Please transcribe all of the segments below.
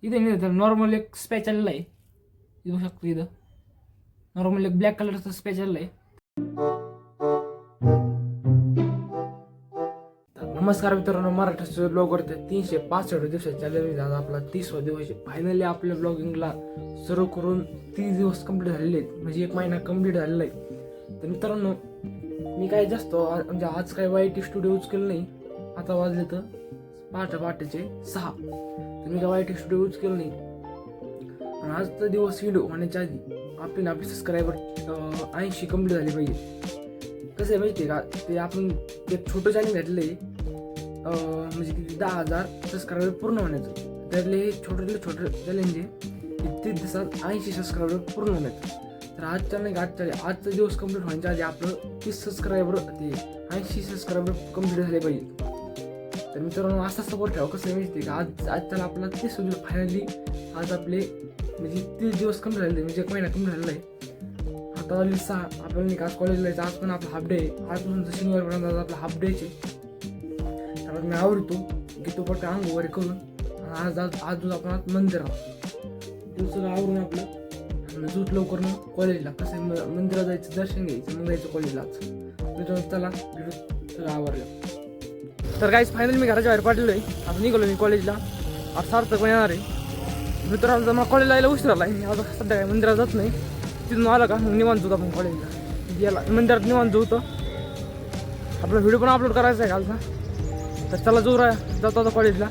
इथे नाही नॉर्मल एक स्पॅच आलेला आहे, बघू शकतो इथं नॉर्मल एक ब्लॅक कलरचा स्पॅच आलेला आहे. नमस्कार मित्रांनो, महाराष्ट्र ब्लॉग करते 365 दिवसात चॅलेंज. आज आपला 30वा दिवस. फायनली आपल्या ब्लॉगिंगला सुरू करून 30 दिवस कंप्लीट झालेले आहेत, म्हणजे 1 महिना कंप्लीट झालेला आहे. तर मित्रांनो, मी काय जास्त म्हणजे आज काय वाईट स्टुडिओ यूज केलं नाही. आता वाजले तर पहाटेचे 6, तर मी काय वाईट स्टुडिओ यूज केलं नाही. आणि आजचा दिवस व्हिडिओ होण्याच्या आधी आपले सबस्क्रायबर 80 कंप्लीट झाले पाहिजे. कसं आहे माहिती आहे का, ते आपण एक छोटं चॅलेंज घातलं आहे, म्हणजे किती 10,000 सबस्क्रायबर पूर्ण होण्याचं. त्यातले हे छोटं चॅलेंज आहे 30 दिवसात 80 सबस्क्रायबर पूर्ण होण्याचं. तर आजचा नाही आजचा दिवस कंप्लीट व्हायच्या आधी आपलं 30 सबस्क्रायबर ते 80 सबस्क्रायबर कंप्लीट झाले पाहिजे. तर मित्रांनो, असा सपोर्ट ठेवा. कसं आहे माहिती आहे का, आजच्याला आपला 30 दिवस फायनली आज आपले म्हणजे 30 दिवस कंप्लीट झाले, म्हणजे 1 महिना कंप्लीट झालेला आहे. आता 6 आपल्याला नाही का आज कॉलेजला जायचं. आज पण आपला हाफ डे आहे. आजपासून शनिवारपर्यंत आज आपला हाफ डेचे. त्यावर मी आवडतो घेतो पट अंग वगैरे करून आज आपण आज मंदिर आहोत. सगळं आवरून आपलं झूट लवकर मग कॉलेजला. कसं आहे, मंदिरात जायचं, दर्शन घ्यायचं, मग जायचं कॉलेजलाच. मित्रांनो चला सगळं आवरलं. तर काहीच फायनल मी घराच्या बाहेर पाडलेलो आहे. आता निघालो मी कॉलेजला. आज सार्थक पण येणार आहे. मित्रांनो जर मला कॉलेजला यायला उशीर आला आहे. मी आता सध्या काही मंदिरात जात नाही. तिथून आलं का मग निवांत जाऊ आपण कॉलेजला. याला मंदिरात निवांत जाऊ. तर आपला व्हिडिओ पण अपलोड करायचा आहे कालचा. तर चला जातो आता कॉलेजला.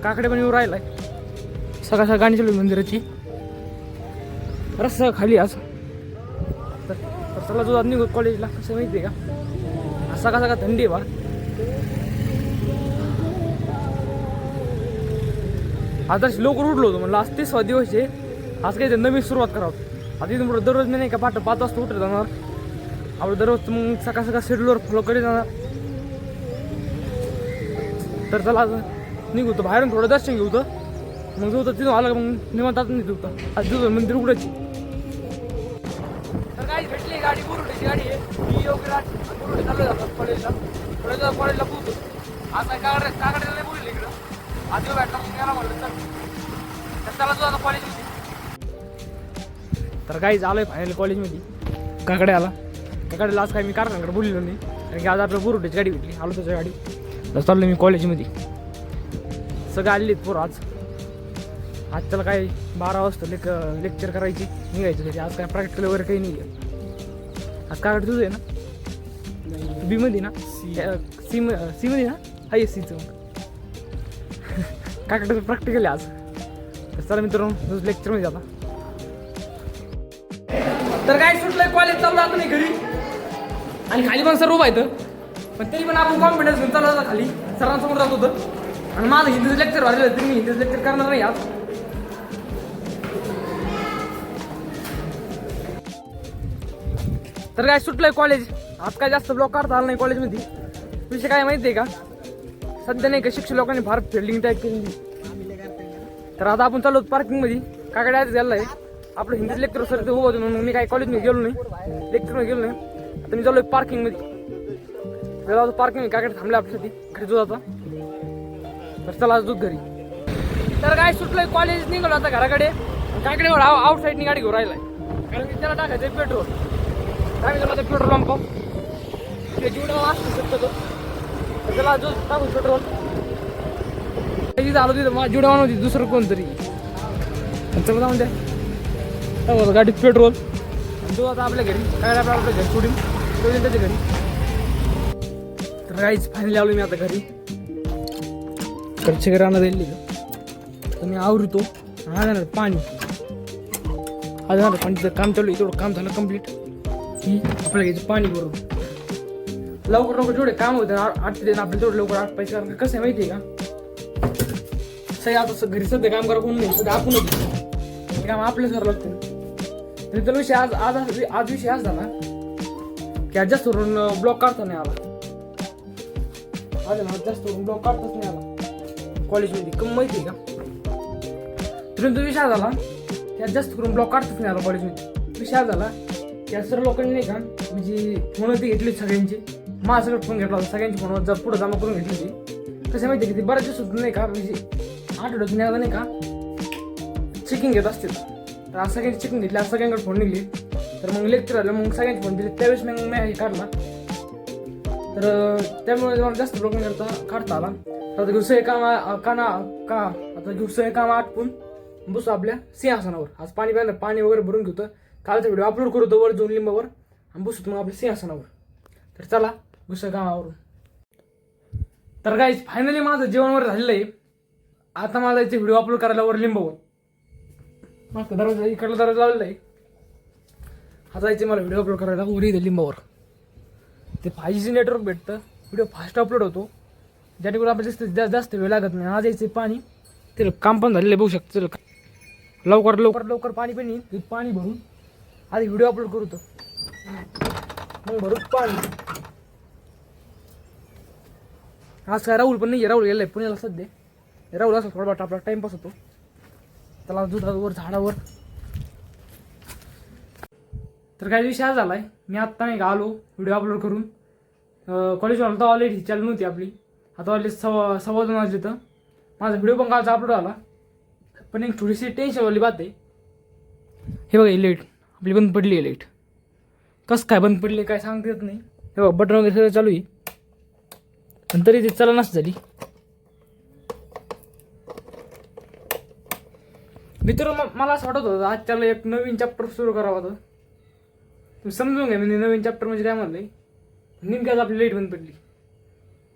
काकडे पण येऊ राहिला आहे. सकाळ गाणी चालू मंदिराची, रस्ता खाली आज. तर चला जाऊ निघू कॉलेजला. कसं माहिती आहे का, सकाळ थंडी आहे बा. आता लवकर उठलो होतो, म्हणलं आज 30वा दिवस आहे, आज काही नवीन सुरुवात करावं. आता इथून पुढे दररोज मी नाही का 5 वाजता उठत जाणार. आपण दररोज मग सकाळ शेड्यूलवर फॉलो करीत जाणार. तर चला निघू तर बाहेरून थोडं दर्शन घेऊ. तर मग जाऊ तर तिथून आलं मग निवांत आता निघू. तर आज दिवस मंदिर उघडायची. तर काही भेटली गाडी, बुरुडीची गाडी आहे. मी योग्य बुरुडी चालू जातात कॉलेजला पोहोचतो. आज काय कागडाला नाही बोलले इकडं. आज भेटला मग याला म्हणलं तर त्याला जो आता कॉलेजमध्ये. तर काहीच आलोय फायनल कॉलेजमध्ये. काकड्याला आज काही मी कारणाकडे बोललो नाही, कारण की आज आपल्या बुरुडीची गाडी भेटली. आलो त्याच्या गाडी. तर चाललो मी कॉलेजमध्ये. सगळं आलेलीत पोरं आज. त्याला काय 12 वाजता लेक्चर करायची, निघायचं घरी. आज काय प्रॅक्टिकल वगैरे काही नाही आहे. आज काकड तुझं आहे ना, बी मध्ये ना, सी मध्ये ना, हाय सीचं काकड प्रॅक्टिकल आहे आज. तर चला मित्रांनो लेक्चरमध्ये जाता. तर काय सुटलंय कॉलेज, चालू जातो नाही घरी. आणि खाली पण सर उभा येतं, पण तरी पण आपण कॉन्फिडन्स घेऊन चालू जातो खाली. सरांसमोर जात होतं. आणि माझं हिंदीचं लेक्चर वाढलेलं, तरी मी हिंदीचं लेक्चर करणार नाही आज. तर काय सुटलंय कॉलेज. आज काय जास्त ब्लॉक काढता आला नाही कॉलेजमध्ये. विषय काय माहिती आहे का, सध्या नाही का शिक्षक लोकांनी फार फिल्डिंग टाईप केली. तर आता आपण चालू पार्किंगमध्ये. काकडे आज गेला आहे आपलं हिंदीचं लेक्चर सर ते उभं होतं, म्हणून मी काही कॉलेजमध्ये गेलो नाही, लेक्चरमध्ये गेलो नाही. आता मी चालू पार्किंगमध्ये. पार्किंग काकडे थांबले आपल्यासाठी. घरी जाऊ आता. तर चला आज घरी. तर काय सुटलंय कॉलेज, निघालो आता घराकडे. काकडे आउट साईडनी गाडी घेऊन राहिलाय, कारण की त्याला टाकायचं पेट्रोल. आम्ही त्याला पेट्रोल पंप ते जुडा असू शकतो. तर त्याला जो टाकू पेट्रोल. आलो तिथं जुडा नव्हती, दुसरं कोणतरी. चला जाऊन द्या गाडीत पेट्रोल. जो आता आपल्या घरी काय आपल्या घरी सोडून त्याच्या घरी. तर काहीच फायनली आलो मी आता घरी. घरच्या घरी आणा दिली तर मी आवरतो. हा जाणार पाणी, हा जाणार पाणीचं काम चालू आहे. तेवढं काम झालं कम्प्लीट की आपल्याला घ्यायचं पाणी बरोबर. लवकर जेवढे काम होते 8 ते आपल्याला तेवढं लवकर 8 पैसे. कारण कसं आहे माहिती आहे का, सही आता घरी सध्या काम करा कोण नाही, सध्या आपणच काम आपल्या सर लागतं. तर विषय आज विषय आज झाला की आज जास्त करून ब्लॉक काढता नाही आला. आज जास्त करून ब्लॉक काढताच नाही आला कॉलेजमध्ये. कम माहिती आहे का, तर विषय झाला की आज जास्त करून ब्लॉक काढताच नाही आला कॉलेजमध्ये. विषय झाला की आज सर्व लोकांनी नाही का, म्हणजे फोन ते घेतले सगळ्यांचे. माझा सगळं फोन घेतला होता, सगळ्यांची फोन पुढे जमा करून घेतली होती. कसं माहिती आहे की ते बऱ्याच दिवस नाही का, म्हणजे आठवड्यातून नाही का चेकिंग घेत असतील. तर आज सगळ्यांची चेकिंग घेतली, आज सगळ्यांकडे फोन निघली. तर मग लेक्चर आलं, मग सगळ्यांचे फोन दिले. त्यावेळेस मग मी हे काढला. तर त्यामुळे मला जास्त ब्लॉगिंग काढता आला. आता घेऊ काम आता घेऊ काम आटपून बसू आपल्या सिंहासनावर. आज पाणी वगैरे भरून घेतो. कालचा व्हिडिओ अपलोड करतो वर जाऊन लिंबावर आणि बसू मग आपल्या सिंहासनावर. तर चला दुसऱ्या कामावरून. तर गाईज फायनली माझं जेवणवर झालेलं आहे. आता मला इथे व्हिडिओ अपलोड करायला वर लिंबावर. मग दरवाजा इकडला दरवाजा लावलेला आहे. आता इथे मला व्हिडिओ अपलोड करायला वर इथे लिंबावर. ते 5G नेटवर्क भेटतं, व्हिडिओ फास्ट अपलोड होतो, ज्याच्याकडून आपल्याला जास्त वेळ लागत नाही. आज यायचं पाणी, ते काम पण झालेलं आहे बघू शकतो. लवकर पाणी पण येईल. पाणी भरून आधी व्हिडिओ अपलोड करू तर मग भरून पाणी. आज काय राहुल पण नाही, राहुल गेलाय पुण्याला सध्या. राहुल असं थोडा आपला टाइमपास होतो त्याला दुधावर झाडावर. तर काही विषय आज झालाय, मी आत्ता नाही का आलो व्हिडिओ अपलोड करून. कॉलेजवर तर ऑलरेडी चालू नव्हती आपली. आता ऑलरेडी 2:15 वाजले. तर माझा व्हिडिओ पण कालचा अपलोड आला. पण एक थोडीशी टेन्शनवाली बात आहे. हे बघा लाईट आपली बंद पडली आहे. लाईट कसं काय बंद पडली काय सांगता येत नाही. हे बघा बटन वगैरे सगळं चालू आहे, पण तरी ते चला नसतं झाली. मित्र मला असं वाटत होतं आज त्याला एक नवीन चॅप्टर सुरू करावा होतं. तुम्ही समजून घ्या, म्हणजे नवीन चॅप्टर म्हणजे काय म्हणलंय. नेमक्याच आपली लाईट बंद पडली.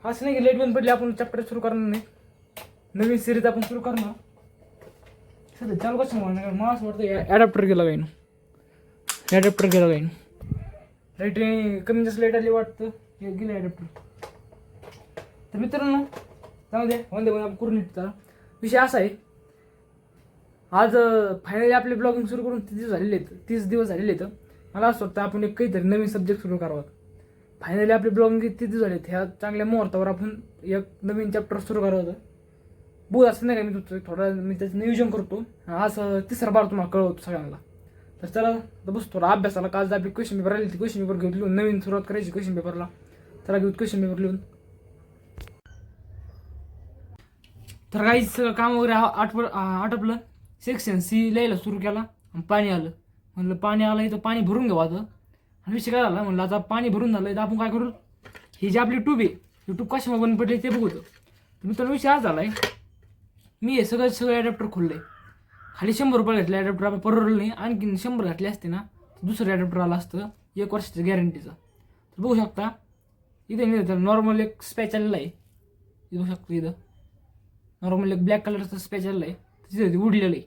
असं नाही की लाईट बंद पडली आपण चॅप्टर सुरू करणार नाही, नवीन सिरीज आपण सुरू करणार. सध्या चालू कसं म्हणणार मला असं वाटतं ॲडॅप्टर गेला काही लाईट कमी जास्त लाईट आली वाटतं गेलं ॲडॅप्टर. तर मित्रांनो जाऊ दे आपण करून निघता. विषय असा आहे, आज फायनली आपले ब्लॉगिंग सुरू करून 30 दिवस झालेले आहेत. मला असं वाटतं आपण एक काहीतरी नवीन सब्जेक्ट सुरू करावा. फायनली आपले ब्लॉगिंग 30 दिवस झालेत. ह्या चांगल्या मुहूर्तावर आपण एक नवीन चॅप्टर सुरू करावं होतं. बहुत असं नाही का, मी थोडं मी त्याचं नियोजन करतो. आज 3रा बार तुम्हाला कळवतो सगळ्यांना. तर चला बस थोडा अभ्यासाला. काल आपली क्वेश्चन पेपर आली, ती क्वेश्चन पेपर घेऊन लिहून नवीन सुरुवात करायची क्वेश्चन पेपरला. चला घेऊ क्वेश्चन पेपर लिहून. तर काहीच काम वगैरे आटपलं. सेक्शन C लिहायला सुरू केला आणि पाणी आलं. म्हणलं पाणी आलं इथं पाणी भरून घेऊ आता. आणि विषय काय झाला, म्हणलं आता पाणी भरून झालं तर आपण काय करू, ही जी आपली ट्यूब आहे ट्यूब कशामुळे बंद पडली ते बघू. तर मित्रांनो विषय आज झाला आहे, मी हे सगळं ॲडॅप्टर खोलले. खाली 100 रुपये घेतले ॲडॅप्टर. आपण परवडलं नाही, आणखी 100 घातले असते ना तर दुसरं ॲडॅप्टर आलं असतं 1 वर्षाच्या गॅरंटीचं. तर बघू शकता इथे नॉर्मल एक स्पॅच आलेला आहे. बघू शकतो इथं नॉर्मल एक ब्लॅक कलरचं स्पॅच आलेलं आहे. तिथे उडलेलं आहे.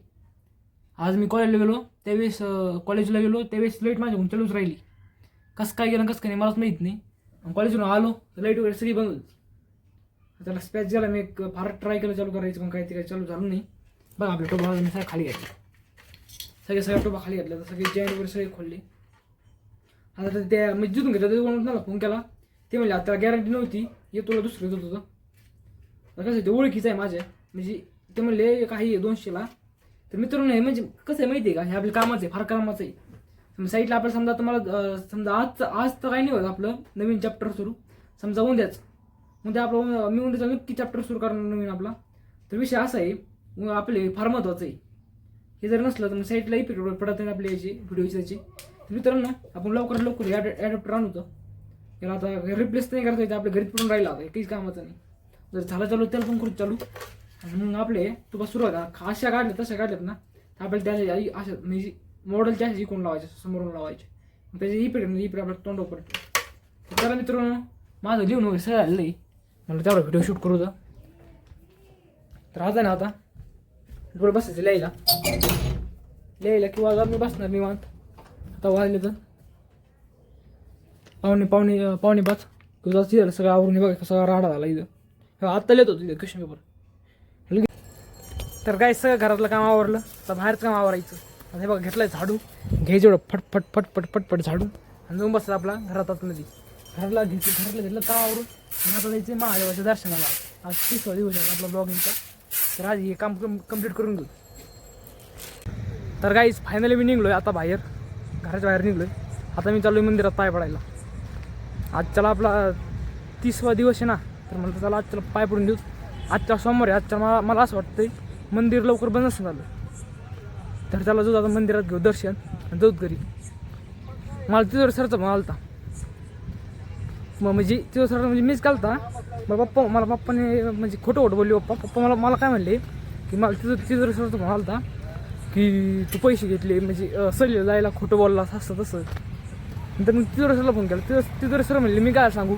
आज मी कॉलेजला गेलो त्यावेळेस लाईट माझ्याकडून चालूच राहिली. कसं काय गेलं कसं काय नाही मलाच माहीत नाही. कॉलेजवरून आलो तर लाईट वगैरे सगळी बंद होती. त्याला स्पॅच गेला. मी फार ट्राय केलं चालू करायचं, पण काही चालू झालं नाही. बघा आपल्या टोपा मी सगळं खाली घातले. सगळ्या टोपा खाली घातल्या. तर सगळे जॉईंट वगैरे सगळे खोलले. आता तर त्या मी जिथून घेतलं मला फोन केला. ते म्हणजे आता गॅरंटी नव्हती, हे तुला दुसरं देत होतं. कसं ते ओळखीचं आहे माझ्या, म्हणजे ते म्हणले काही 200ला. तर मित्रांनो हे म्हणजे कसं आहे माहिती आहे का, हे आपल्या कामाचं आहे, फार कामाचं आहे. साईटला आपल्याला समजा तुम्हाला समजा आज तर काही नाही होत आपलं नवीन चॅप्टर सुरू. समजा उद्याच आपलं मी उद्याचा नक्की चॅप्टर सुरू करणार नवीन आपला. तर विषय असा आहे आपले फार महत्त्वाचं आहे. हे जर नसलं तर मग साईटला इफेक्ट पडत नाही आपल्या याची व्हिडिओची त्याची. तर मित्रांनो आपण लवकर ॲडॅप्टर आणू होतं. याला आता रिप्लेस नाही करता येतं, आपल्या घरीच पडून राहिला आता काहीच कामाचं नाही. जर झालं चालू त्याला पण करू चालू. आणि मग आपले तुला सुरुवात अशा काढल्या तशा काढल्यात ना तर आपल्याला त्या अशा म्हणजे मॉडेलच्या अशा इकडून लावायचे, समोरून लावायचे. त्याचे इफेक्ट आपल्या तोंड पडते. त्याला मित्रांनो माझं लिहून वगैरे सगळं आलेलं आहे. मला तेवढा व्हिडिओ शूट करू होता. तर आता ना आता डोळे बसायचं लिहायला किंवा मी बसणार निवांत. आता वाजले तर पावणे 5 किंवा सगळं आवरून बघा सगळा राडा झाला इथं. आत्ता लिहित होतो तिथं क्वेश्चन पेपर. तर काय सगळं घरातलं काम आवरलं, तर बाहेरचं काम आवरायचं. आता हे बघा घेतलं झाडू, घ्यायचं एवढं फटफट झाडू आणि जाऊन बसतं आपला घरात आतमध्ये. घराला घेतलं काम आवरून आणि आता जायचं महादेवाच्या दर्शनाला. आज 30वा दिवस आहे आपला ब्लॉगिंगचा. तर आज हे काम कम्प्लीट करून घेऊ. तर गाईज फायनली मी निघलो आहे आता घराच्या बाहेर निघलो आहे. आता मी चालू आहे मंदिरात पाय पडायला. आज चला आपला 30वा दिवस आहे ना, तर म्हणलं चला आज चला पाय पडून घेऊ. आजच्या सोमवार आहे. आजच्या मला असं वाटतं मंदिर लवकर बंद असं झालं. तर त्याला जाऊ आता मंदिरात घेऊ दर्शन आणि जाऊत घरी. मला तिथं सरचा पण आलता, मग म्हणजे तिथं सर म्हणजे मीच कालता. मग मला पप्पाने म्हणजे खोटं बोलले. पप्पा मला काय म्हणले की मला तिथं सरचा पण आलता की तू पैसे घेतले म्हणजे सहलीला जायला खोटं बोललास असं तसं. नंतर मग तिथं सरला फोन केला. तिथं सर म्हणले मी काय सांगू,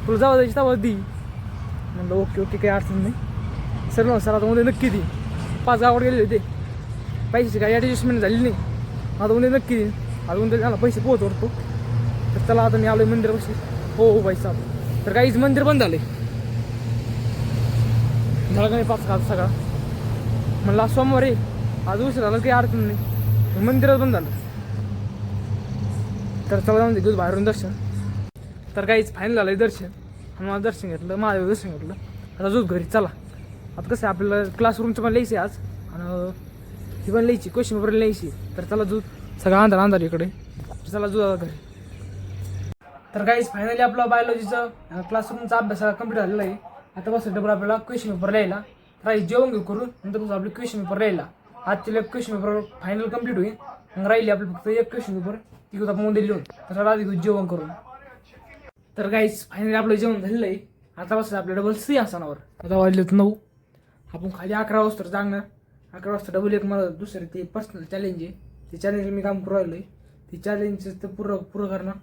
तुला जावं जायची तेव्हा दी. म्हणलं ओके काही अडचण नाही. सर आता उद्या नक्की दे. 5 गावावर गेले होते, पैशाची काही ॲडजस्टमेंट झाली नाही. आता उद्या नक्की देईन. आता उद्या त्याला पैसे पोहोचवतो. तर त्याला आता मी आलो आहे मंदिरापाशी. हो बाई साहेब. तर काहीच मंदिर बंद झाले. झालं का नाही 5 का सगळा. म्हणलं आज सोमवार आहे, आज उशीर झालं काही अडचण नाही. मंदिरात बंद झालं. तर चला जाऊन घेऊ बाहेरून दर्शन. तर काहीच फायनल झालं आहे दर्शन. आणि मला दर्शन घेतलं, महादेव दर्शन घेतलं. आता जाऊ घरी. चला आता कसं आहे आपल्याला क्लासरूमचं पण लिहायचं आहे आज, आणि ही पण लिहायची क्वेश्चन पेपर लिहायची. तर चला जू सगळा अंधार इकडे. चला जू आता घरी. तर काहीच फायनली आपला बायोलॉजीचा क्लासरूमचा अभ्यास कंप्लीट झालेला आहे. आता बस डबल आपल्याला क्वेश्चन पेपर लिहायला. राहील जेवण घेऊ करून, नंतर कसं आपले क्वेश्चन पेपर लिहायला. आजचे क्वेश्चन पेपर फायनल कंप्लीट होईल. मग राहिली आपलं फक्त एक क्वेश्चन पेपर, ती आपण मध्ये लिहून तर आधी घेऊ जेवण करून. तर काहीच फायनली आपलं जेवण झालेलं आहे. आता बस आपल्या डबल सिंहासनावर. आता वाजले 9. आपण खाली 11 वाजता जागणार. 11 वाजता डबल एक मला दुसरं ते पर्सनल चॅलेंज आहे. ते चॅलेंज मी काम करू राहिलो आहे. ते चॅलेंज तर पुरं करणार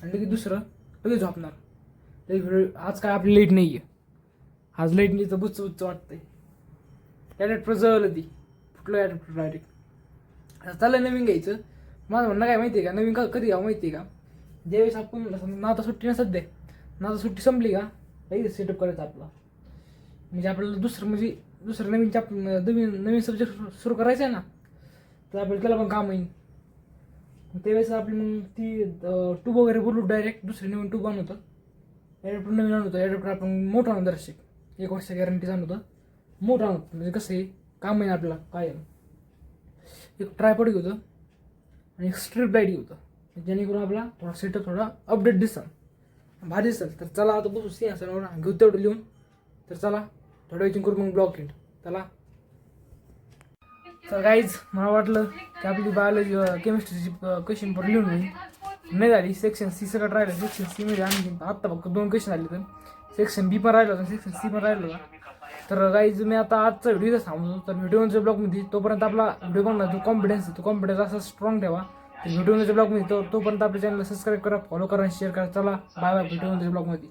आणि लगेच दुसरं लगेच झोपणार. लगेच आज काय आपली लाईट नाही आहे. आज लाईट नाही तर बुच्च वाटतंय. ॲडॅप्टर जळलं, ती फुटलं ॲडॅप्टर डायरेक्ट. आता चाललं नवीन घ्यायचं. माझं म्हणणं काय माहिती आहे का, नवीन कधी घ्यावं माहिती आहे का, ज्यावेळेस आपण ना आता सुट्टी ना सध्या, ना आता सुट्टी संपली का लगेच सेटअप करायचं आपला. म्हणजे आपल्याला दुसरं नवीन सब्जेक्ट सुरू करायचं आहे ना, तर आपल्याला त्याला पण काम येईल. त्यावेळेस आपली मग ती ट्यूब वगैरे बोलू डायरेक्ट दुसरी नवीन ट्यूब आणतं. ॲडॅप्टर नवीन आणतो. ॲडॅप्टर आपण मोठं आणू दर्शक 1 वर्ष गॅरंटीच आणतो. मोठं आणतो म्हणजे कसं आहे काम येईल आपल्याला. काय एक ट्रायपॉड घेतो आणि एक स्ट्रीप लाईट घेतो, जेणेकरून आपला थोडा सेटअप थोडा अपडेट दिसेल, भारी दिसेल. तर चला आता बसू सिंहासनावर घेऊ तेवढं लिहून. तर चला थोड्या वेळ करू मग ब्लॉग एंड. चला. तर काहीच मला वाटलं की आपली बायोलॉजी केमिस्ट्रीची क्वेश्चन पेपर लिहून होईल, नाही झाली. सेक्शन सी सगळं राहिलं. सेक्शन सी मध्ये आणखी आत्ता फक्त 2 क्वेश्चन झाले. तर सेक्शन बी पण राहिलं होतं, सेक्शन सी पण राहिलं होतं. तर गाईज मी आता आजचा व्हिडिओ सांगतो. तर व्हिडिओच्या ब्लॉगमध्ये तोपर्यंत आपला व्हिडिओ बनला जो कॉन्फिडन्स आहे, तो कॉन्फिडन्स असा स्ट्रॉंग ठेवा. तर व्हिडिओच्या ब्लॉगमध्ये तोपर्यंत आपल्या चॅनलला सबस्क्राईब करा, फॉलो करा, शेअर करा. चला बाय बाय. व्हिडिओच्या ब्लॉगमध्ये.